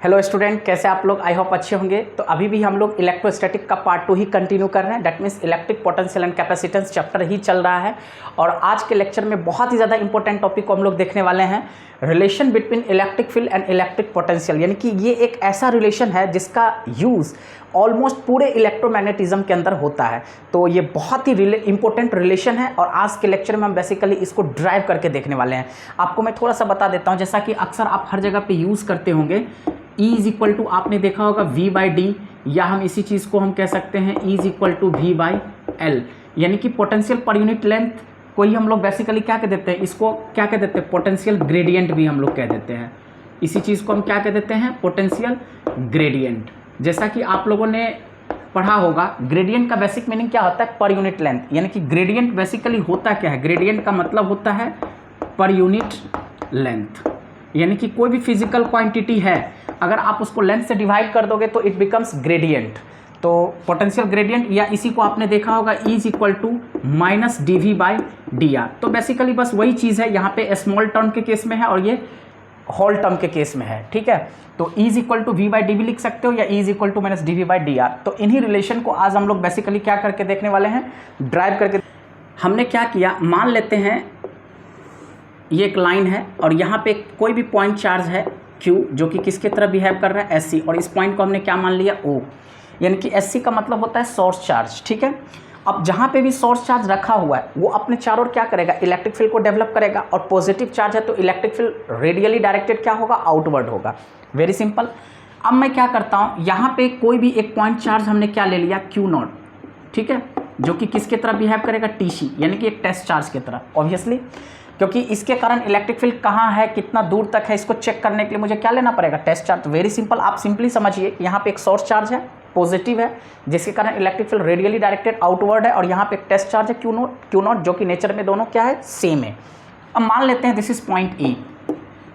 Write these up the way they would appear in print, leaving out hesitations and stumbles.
Hello student, कैसे आप लोग? आई होप अच्छे होंगे। तो अभी भी हम लोग इलेक्ट्रोस्टैटिक का पार्ट 2 ही कंटिन्यू कर रहे हैं। That means electric potential and capacitance chapter ही चल रहा है। और आज के लेक्चर में बहुत ही ज़्यादा इंपॉर्टेंट टॉपिक को हम लोग देखने वाले हैं, relation between electric field and electric potential. यानी कि ये एक ऐसा रिलेशन है जिसका यूज़ ऑलमोस्ट पूरे इलेक्ट्रोमैग्नेटिज्म के अंदर होता है। तो ये बहुत ही इंपॉर्टेंट रिलेशन है और आज के लेक्चर में हम बेसिकली इसको ड्राइव करके देखने वाले हैं। आपको मैं थोड़ा सा बता देता हूँ, जैसा कि अक्सर आप हर जगह पे यूज़ करते होंगे, E इज इक्वल टू आपने देखा होगा V/D, या हम इसी चीज़ को हम कह सकते हैं E is equal to V/L, यानी कि पोटेंशियल पर यूनिट लेंथ को ही हम लोग बेसिकली क्या कह देते हैं, इसको क्या कह देते हैं, पोटेंशियल ग्रेडियंट भी हम लोग कह देते हैं। इसी चीज़ को हम क्या कह देते हैं, पोटेंशियल ग्रेडियंट। जैसा कि आप लोगों ने पढ़ा होगा, ग्रेडियंट का बेसिक मीनिंग क्या होता है, पर यूनिट लेंथ। यानी कि ग्रेडियंट बेसिकली होता क्या है, ग्रेडियंट का मतलब होता है पर यूनिट लेंथ। यानी कि कोई भी फिजिकल क्वांटिटी है, अगर आप उसको लेंथ से डिवाइड कर दोगे तो इट बिकम्स ग्रेडियंट। तो पोटेंशियल ग्रेडियंट, या इसी को आपने देखा होगा E is equal to minus dV/dr। तो बेसिकली बस वही चीज़ है, यहाँ पे स्मॉल टर्म के केस में है और ये होल टर्म के केस में है। ठीक है, तो E is equal to V/dV लिख सकते हो या E is equal to minus dV/dr। तो इन्हीं रिलेशन को आज हम लोग बेसिकली क्या करके देखने वाले हैं, ड्राइव करके। हमने क्या किया, मान लेते हैं ये एक लाइन है और यहाँ पे कोई भी पॉइंट चार्ज है Q, जो कि किसके तरह बिहेव कर रहा है, SC, और इस पॉइंट को हमने क्या मान लिया, O। यानी कि SC का मतलब होता है सोर्स चार्ज। ठीक है, अब जहाँ पे भी सोर्स चार्ज रखा हुआ है वो अपने चारों ओर क्या करेगा, इलेक्ट्रिक फील्ड को डेवलप करेगा। और पॉजिटिव चार्ज है तो इलेक्ट्रिक फील्ड रेडियली डायरेक्टेड क्या होगा, आउटवर्ड होगा। Very simple. अब मैं क्या करता हूँ, यहाँ पे कोई भी एक पॉइंट चार्ज हमने क्या ले लिया, Q0। ठीक है, जो कि किसके तरह बिहेव करेगा, TC, यानी कि एक टेस्ट चार्ज की तरह। ऑब्वियसली क्योंकि इसके कारण इलेक्ट्रिक फील्ड कहाँ है, कितना दूर तक है, इसको चेक करने के लिए मुझे क्या लेना पड़ेगा, टेस्ट चार्ज। वेरी सिंपल, आप सिंपली समझिए, यहाँ पे एक सोर्स चार्ज है, पॉजिटिव है, जिसके कारण electric field radially directed outward है, और यहाँ पे एक टेस्ट चार्ज है Q0, जो कि नेचर में दोनों क्या है, सेम है। अब मान लेते हैं दिस इज पॉइंट E,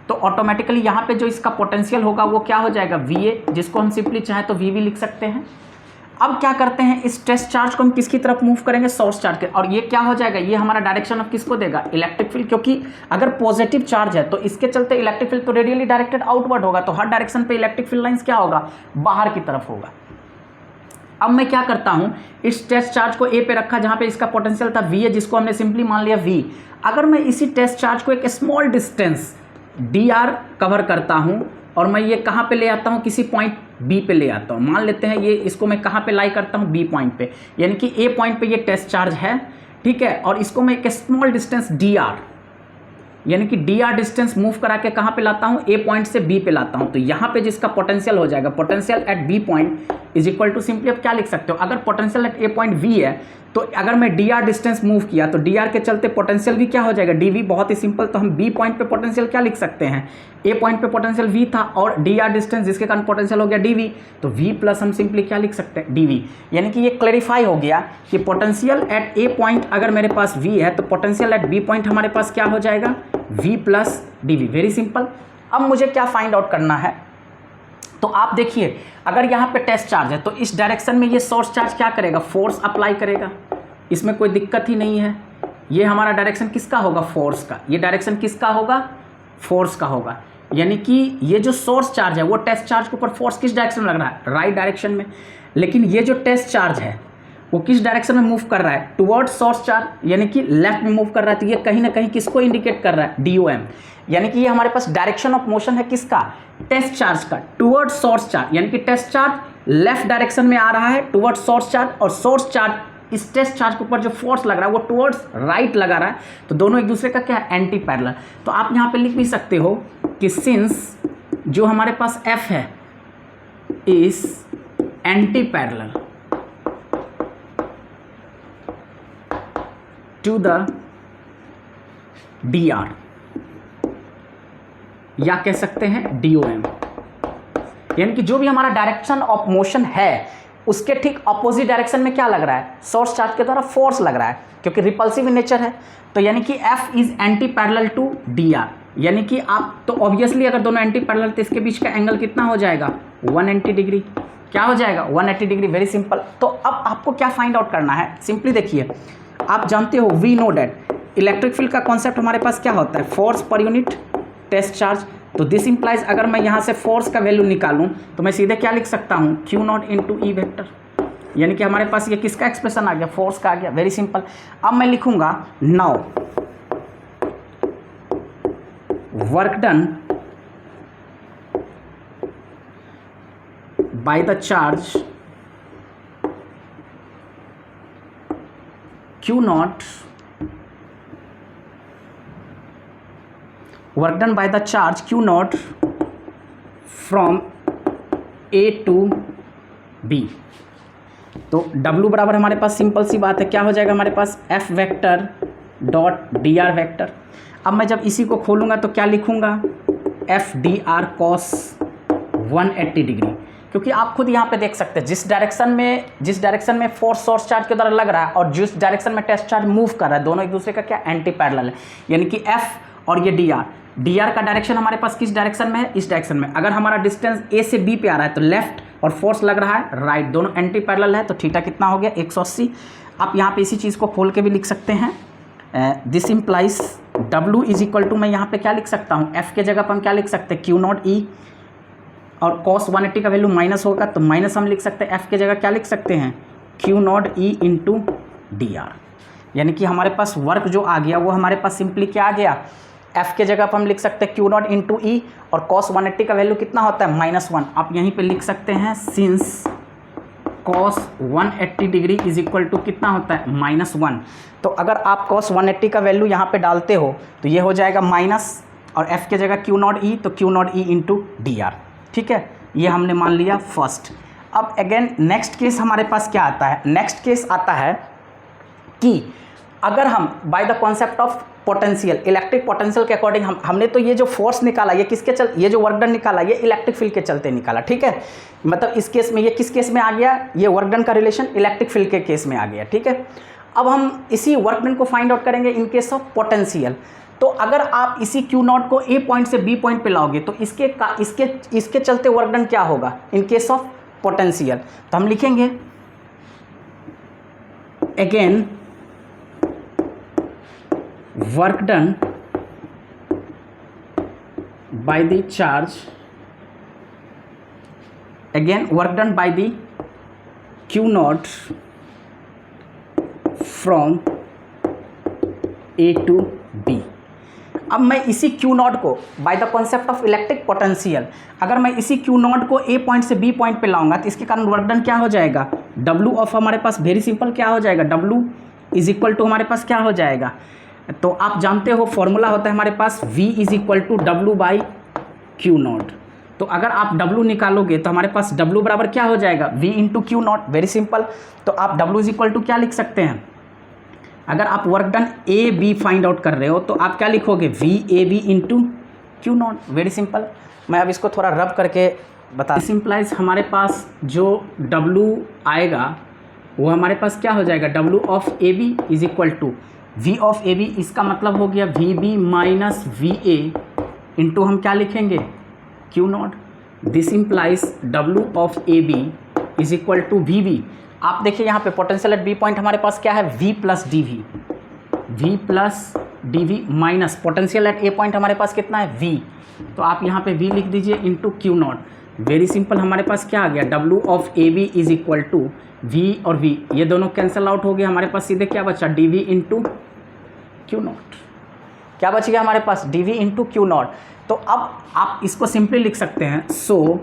तो ऑटोमेटिकली यहाँ पे जो इसका पोटेंशियल होगा वो क्या हो जाएगा, VA, जिसको हम सिंपली चाहे तो VV लिख सकते हैं। अब क्या करते हैं, इस टेस्ट चार्ज को हम किसकी तरफ मूव करेंगे, सोर्स चार्ज के, और ये क्या हो जाएगा, ये हमारा डायरेक्शन ऑफ किसको देगा, इलेक्ट्रिक फील्ड। क्योंकि अगर पॉजिटिव चार्ज है तो इसके चलते इलेक्ट्रिक फील्ड तो रेडियली डायरेक्टेड आउटवर्ड होगा, तो हर डायरेक्शन पे इलेक्ट्रिक फील्ड लाइंस क्या होगा, बाहर की तरफ होगा। अब मैं क्या करता हूं, इस टेस्ट चार्ज को A पे रखा जहां पे इसका पोटेंशियल था VA, जिसको हमने सिंपली मान लिया V। अगर मैं इसी टेस्ट चार्ज को एक स्मॉल डिस्टेंस dr कवर करता हूं और मैं ये कहाँ पे ले आता हूँ, किसी पॉइंट B पे ले आता हूँ। मान लेते हैं ये, इसको मैं कहाँ पे लाई करता हूँ, B पॉइंट पे, यानी कि A पॉइंट पे ये टेस्ट चार्ज है। ठीक है, और इसको मैं एक स्मॉल डिस्टेंस dr, यानी कि dr डिस्टेंस मूव करा के कहाँ पे लाता हूँ, A पॉइंट से B पे लाता हूँ। तो यहाँ पे जिसका पोटेंशियल हो जाएगा, potential at B point is equal to, simply आप क्या लिख सकते हो, अगर potential at A point V है तो अगर मैं dr डिस्टेंस मूव किया तो dr के चलते पोटेंशियल भी क्या हो जाएगा, dV। बहुत ही सिंपल, तो हम B पॉइंट पे पोटेंशियल क्या लिख सकते हैं, A पॉइंट पे पोटेंशियल V था और dr डिस्टेंस जिसके कारण पोटेंशियल हो गया dV, तो V प्लस हम सिंपली क्या लिख सकते हैं, dV। यानी कि ये क्लैरिफाई हो गया कि पोटेंशियल एट A पॉइंट अगर मेरे पास V है तो पोटेंशियल एट B पॉइंट हमारे पास क्या हो जाएगा, V plus dV। Very simple. अब मुझे क्या फाइंड आउट करना है, तो आप देखिए, अगर यहाँ पे टेस्ट चार्ज है तो इस डायरेक्शन में ये सोर्स चार्ज क्या करेगा, फोर्स अप्लाई करेगा, इसमें कोई दिक्कत ही नहीं है। ये हमारा डायरेक्शन किसका होगा, फोर्स का। ये डायरेक्शन किसका होगा, फोर्स का होगा। यानी कि ये जो सोर्स चार्ज है वो टेस्ट चार्ज के ऊपर फोर्स किस डायरेक्शन में लग रहा है, राइट डायरेक्शन में। लेकिन ये जो टेस्ट चार्ज है वो किस डायरेक्शन में मूव कर रहा है, टुवर्ड्स सोर्स चार्ज, यानी कि लेफ्ट में मूव कर रहा है। तो ये कहीं ना कहीं किसको इंडिकेट कर रहा है, DOM। यानी कि ये हमारे पास डायरेक्शन ऑफ मोशन है किसका, टेस्ट चार्ज का, टुवर्ड्स सोर्स चार्ज। यानी कि टेस्ट चार्ज लेफ्ट डायरेक्शन में आ रहा है टुवर्ड्स सोर्स चार्ज, और सोर्स चार्ज इस टेस्ट चार्ज के ऊपर जो फोर्स लग रहा है वो टुवर्ड्स राइट लगा रहा है। तो दोनों एक दूसरे का क्या है, एंटी पैरेलल। तो आप यहाँ पे लिख भी सकते हो कि सिंस जो हमारे पास F है is anti parallel to the dr, या कह सकते हैं DOM। यानी कि जो भी हमारा डायरेक्शन ऑफ मोशन है उसके ठीक अपोजिट डायरेक्शन में क्या लग रहा है, सोर्स चार्ज के द्वारा फोर्स लग रहा है, क्योंकि रिपल्सिव इन नेचर है। तो यानी कि F is anti parallel to dr। यानी कि आप तो ऑब्वियसली अगर दोनों एंटी पैरेलल तो इसके बीच का एंगल कितना हो जाएगा, 180 डिग्री। क्या हो जाएगा, 180 डिग्री। Very simple. तो अब आपको क्या फाइंड आउट करना है, सिंपली देखिए, आप जानते हो, we know that electric field का कॉन्सेप्ट हमारे पास क्या होता है, force per unit test charge. तो दिस इंप्लाइज अगर मैं यहाँ से फोर्स का वैल्यू निकालूं तो मैं सीधे क्या लिख सकता हूँ, Q not into E vector, यानी कि हमारे पास ये किसका एक्सप्रेशन आ गया, फोर्स का आ गया। Very simple. अब मैं लिखूंगा now work done by the charge Q naught, work done by the charge Q naught from A to B। तो W बराबर हमारे पास सिंपल सी बात है, क्या हो जाएगा हमारे पास, F vector dot D R vector. अब मैं जब इसी को खोलूंगा तो क्या लिखूंगा, F D R cos 180 degree, क्योंकि आप खुद यहाँ पे देख सकते हैं जिस डायरेक्शन में फोर्स सोर्स चार्ज के द्वारा लग रहा है और जिस डायरेक्शन में टेस्ट चार्ज मूव कर रहा है, दोनों एक दूसरे का क्या, एंटी पैरेलल है। यानी कि एफ और ये डी आर का डायरेक्शन हमारे पास किस डायरेक्शन में है, इस डायरेक्शन में। अगर हमारा डिस्टेंस ए से बी पे आ रहा है तो लेफ्ट, और फोर्स लग रहा है राइट, दोनों एंटी पैरेलल है, तो थीटा कितना हो गया 180। आप यहाँ पे इसी चीज़ को खोल के भी लिख सकते हैं, this implies W is equal to, मैं यहाँ पे क्या लिख सकता हूँ, F के जगह पर हम क्या लिख सकते हैं, Q नॉट E, और cos 180 का वैल्यू माइनस होगा तो माइनस हम लिख सकते हैं, F के जगह क्या लिख सकते हैं, Q not E into D R. यानी कि हमारे पास वर्क जो आ गया वो हमारे पास सिंपली क्या आ गया, F के जगह पर हम लिख सकते हैं Q नॉट इंटू ई, और cos 180 का वैल्यू कितना होता है, -1। आप यहीं पे लिख सकते हैं since cos 180 degree is equal to कितना होता है, -1। तो अगर आप cos 180 का वैल्यू यहाँ पे डालते हो तो ये हो जाएगा माइनस, और F के जगह Q नॉट ई, तो Q not E into D R. ठीक है, ये हमने मान लिया फर्स्ट। अब अगेन नेक्स्ट केस हमारे पास क्या आता है, नेक्स्ट केस आता है कि अगर हम bye the concept of potential, electric potential के अकॉर्डिंग हमने तो ये जो फोर्स निकाला ये किसके ये जो वर्क डन निकाला ये इलेक्ट्रिक फील्ड के चलते निकाला। ठीक है, मतलब इस केस में ये किस केस में आ गया, ये वर्क डन का रिलेशन इलेक्ट्रिक फील्ड के केस में आ गया। ठीक है, अब हम इसी वर्क डन को फाइंड आउट करेंगे इन केस ऑफ पोटेंशियल। तो अगर आप इसी Q नॉट को A पॉइंट से B पॉइंट पे लाओगे तो इसके चलते वर्क डन क्या होगा इन केस ऑफ पोटेंशियल। तो हम लिखेंगे again work done by the charge, again work done by the Q naught from A to B। अब मैं इसी Q नॉट को by the concept of electric potential, अगर मैं इसी Q नॉट को A पॉइंट से B पॉइंट पे लाऊंगा तो इसके कारण वर्क डन क्या हो जाएगा, W ऑफ हमारे पास वेरी सिंपल क्या हो जाएगा, W इज इक्वल टू हमारे पास क्या हो जाएगा, तो आप जानते हो फॉर्मूला होता है हमारे पास V is equal to W by Q naught. तो अगर आप W निकालोगे तो हमारे पास W बराबर क्या हो जाएगा, V into Q not. Very simple, तो आप W इज इक्वल टू क्या लिख सकते हैं, अगर आप work done A B find out कर रहे हो तो आप क्या लिखोगे, V A B into Q naught. Very simple, मैं अब इसको थोड़ा रब करके बता, सिंपलाइज हमारे पास जो W आएगा वो हमारे पास क्या हो जाएगा, W of A B is equal to V of A B, इसका मतलब हो गया V B minus V A into हम क्या लिखेंगे, Q naught. This implies W of A B is equal to V B. आप देखिए यहाँ पे पोटेंशियल एट बी पॉइंट हमारे पास क्या है, V plus D V, V plus D V minus potential at A point हमारे पास कितना है, V। तो आप यहाँ पे V लिख दीजिए into Q naught. Very simple, हमारे पास क्या आ गया, W of A B is equal to V और V, ये दोनों कैंसिल आउट हो गया, हमारे पास सीधे क्या बचा, D V into Q naught. क्या बच गया हमारे पास, D V into Q naught. तो अब आप इसको सिंपली लिख सकते हैं, so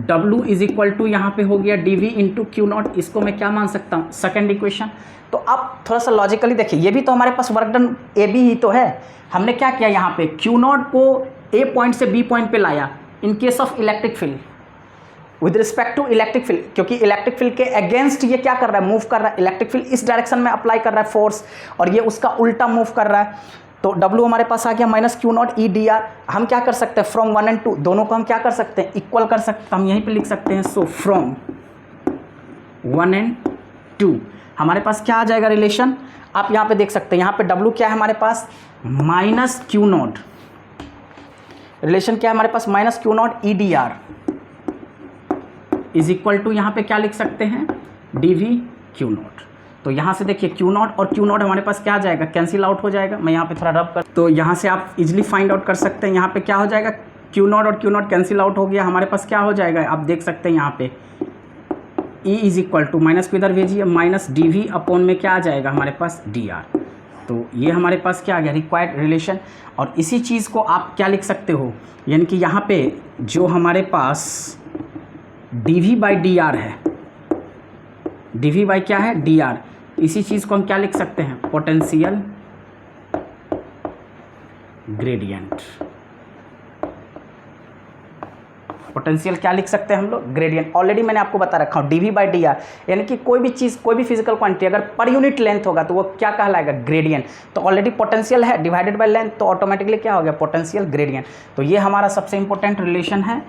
W is equal to यहाँ पे हो गया D V into Q naught. इसको मैं क्या मान सकता हूँ, सेकेंड इक्वेशन। तो अब थोड़ा सा लॉजिकली देखिए, ये भी तो हमारे पास वर्क डन ए बी ही तो है। हमने क्या किया यहाँ पे, क्यू नॉट को ए पॉइंट से बी पॉइंट पे लाया in case of electric field, with respect to electric field, क्योंकि इलेक्ट्रिक फील्ड के अगेंस्ट ये क्या कर रहा है, मूव कर रहा है। इलेक्ट्रिक फील्ड इस डायरेक्शन में अप्लाई कर रहा है फोर्स, और ये उसका उल्टा मूव कर रहा है। तो W हमारे पास आ गया minus Q naught E D are. हम क्या कर सकते हैं, फ्रॉम 1 एंड 2 दोनों को हम क्या कर सकते हैं, इक्वल कर सकते हैं। हम यहीं पे लिख सकते हैं, सो फ्रॉम 1 एंड 2 हमारे पास क्या आ जाएगा रिलेशन, आप यहाँ पे देख सकते हैं। यहाँ पे W क्या है हमारे पास, माइनस क्यू नॉट, रिलेशन क्या है हमारे पास, minus Q naught E D R is equal to यहाँ पे क्या लिख सकते हैं, डी वी क्यू नॉट। तो यहाँ से देखिए क्यू नॉट और क्यू नॉट हमारे पास क्या आ जाएगा, कैंसिल आउट हो जाएगा। मैं यहाँ पे थोड़ा रब कर, तो यहाँ से आप इजीली फाइंड आउट कर सकते हैं। यहाँ पे क्या हो जाएगा, क्यू नॉट और क्यू नॉट कैंसिल आउट हो गया, हमारे पास क्या हो जाएगा आप देख सकते हैं यहाँ पे E is equal to minus को इधर भेजिए माइनस डी वी अपॉन में क्या आ जाएगा हमारे पास डी आर। तो ये हमारे पास क्या आ गया रिक्वायर्ड रिलेशन। और इसी चीज़ को आप क्या लिख सकते हो, यानी कि यहाँ पे जो हमारे पास D V by D R है, डी वी बाई क्या है डी आर, इसी चीज़ को हम क्या लिख सकते हैं पोटेंशियल ग्रेडियंट। पोटेंशियल क्या लिख सकते हैं हम लोग ग्रेडियंट। ऑलरेडी मैंने आपको बता रखा हूँ D V by D R, यानी कि कोई भी चीज़ कोई भी फिजिकल क्वांटिटी अगर पर यूनिट लेंथ होगा तो वो क्या कहलाएगा ग्रेडियंट। तो ऑलरेडी पोटेंशियल है डिवाइडेड बाय लेंथ, तो ऑटोमेटिकली क्या हो गया पोटेंशियल ग्रेडियंट। तो ये हमारा सबसे इंपॉर्टेंट रिलेशन है।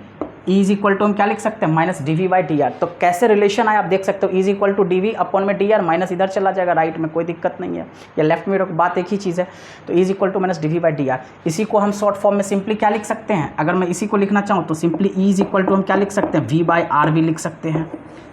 ई इज इक्वल टू हम क्या लिख सकते हैं minus D V by D R. तो कैसे रिलेशन आया आप देख सकते हो, E is equal to D V upon में डी आर, माइनस इधर चला जाएगा राइट में, कोई दिक्कत नहीं है, या लेफ्ट में बात एक ही चीज़ है। तो E is equal to minus D V by D R. इसी को हम शॉर्ट फॉर्म में सिंपली क्या लिख सकते हैं, अगर मैं इसी को लिखना चाहूँ तो simply E is equal to हम क्या लिख सकते हैं वी बाई आर भी लिख सकते हैं,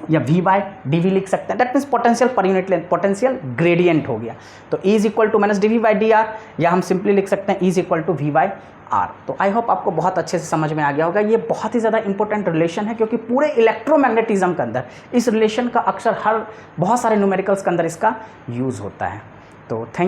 या वी बाय डी वी लिख सकते हैं। That means potential per unit length, potential gradient हो गया। तो E is equal to minus D V by D R, या हम सिंपली लिख सकते हैं E is equal to V by R. तो आई होप आपको बहुत अच्छे से समझ में आ गया होगा। ये बहुत ही ज़्यादा इंपॉर्टेंट रिलेशन है, क्योंकि पूरे इलेक्ट्रोमैग्नेटिज्म के अंदर इस रिलेशन का अक्सर बहुत सारे न्यूमेरिकल्स के अंदर इसका यूज़ होता है। तो थैंक